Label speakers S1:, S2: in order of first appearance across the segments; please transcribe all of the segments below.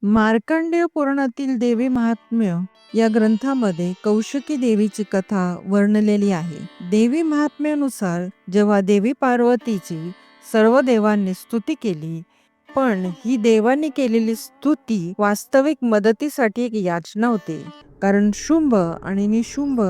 S1: मार्कंडेय पुराणातील देवी महात्म्य या ग्रंथामध्ये कौशिकी देवीची कथा वर्णलेली आहे. देवी महात्म्यानुसार जेव्हा देवी पार्वतीची सर्व देवांनी स्तुती केली, पण ही देवांनी केलेली स्तुती वास्तविक मदतीसाठी एक याचना होती. कारण शुंभ आणि निशुंभ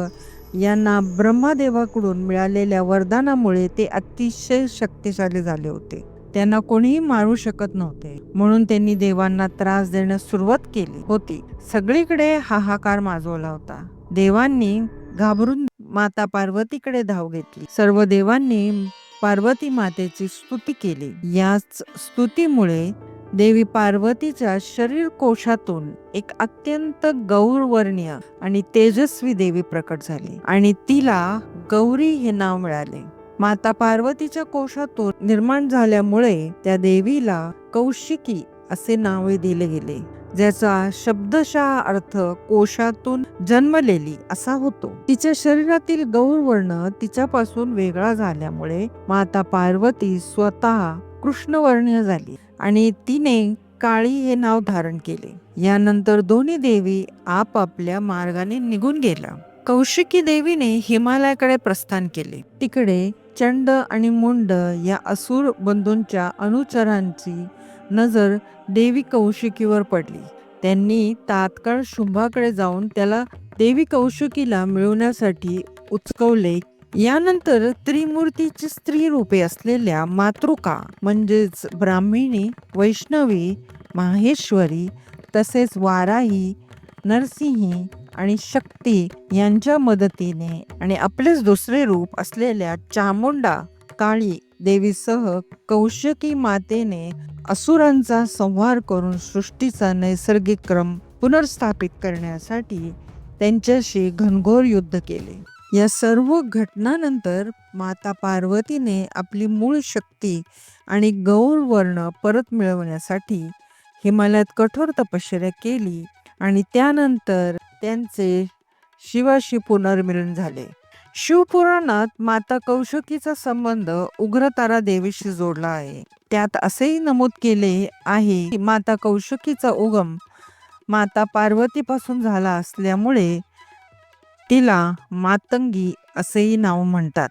S1: यांना ब्रह्मदेवाकडून मिळालेल्या वरदानामुळे ते अतिशय शक्तिशाली झाले होते. त्यांना कोणीही मारू शकत नव्हते, म्हणून त्यांनी देवांना त्रास देण्यास सुरुवात केली होती. सगळीकडे हाहाकार माजवला होता. देवांनी घाबरून माता पार्वतीकडे धाव घेतली. सर्व देवांनी पार्वती मातेची स्तुती केली. याच स्तुतीमुळे देवी पार्वतीच्या शरीर कोशातून एक अत्यंत गौरवर्णीय आणि तेजस्वी देवी प्रकट झाली आणि तिला गौरी हे नाव मिळाले. माता पार्वतीच्या कोशातून निर्माण झाल्यामुळे त्या देवीला कौशिकी असे नाव दिले गेले, ज्याचा शब्दशः अर्थ कोशातून जन्मलेली असा होतो. तिच्या शरीरातील गौरवर्ण तिच्यापासून वेगळा झाल्यामुळे माता पार्वती स्वतः कृष्णवर्णीय झाली आणि तिने काळी हे नाव धारण केले. यानंतर दोन्ही देवी आपापल्या मार्गाने निघून गेल्या. कौशिकी देवीने हिमालयाकडे प्रस्थान केले. तिकडे चंड आणि मुंड या असुर बंधूंच्या अनुचरांची नजर देवी कौशिकीवर पडली. त्यांनी तात्काळ शुंभाकडे जाऊन त्याला देवी कौशिकीला मिळवण्यासाठी उचकवले. यानंतर त्रिमूर्तीची स्त्री रूपे असलेल्या मातृका म्हणजेच ब्राह्मणी, वैष्णवी, माहेश्वरी तसेच वाराही, नरसिंही आणि शक्ती यांच्या मदतीने आणि आपलेच दुसरे रूप असलेल्या चामुंडा काळी देवीसह कौशिकी मातेने असुरांचा संहार करून सृष्टीचा नैसर्गिक क्रम पुनर्स्थापित करण्यासाठी त्यांच्याशी घनघोर युद्ध केले. या सर्व घटनांनंतर माता पार्वतीने आपली मूळ शक्ती आणि गौरवर्ण परत मिळवण्यासाठी हिमालयात कठोर तपश्चर्या केली आणि त्यानंतर त्यांचे शिवाशी पुनर्मिलन झाले. शिवपुराणात माता कौशिकीचा संबंध उग्रतारा देवीशी जोडला आहे. त्यात असेही नमूद केले आहे की माता कौशिकीचा उगम माता पार्वतीपासून झाला असल्यामुळे तिला मातंगी असेही नाव म्हणतात.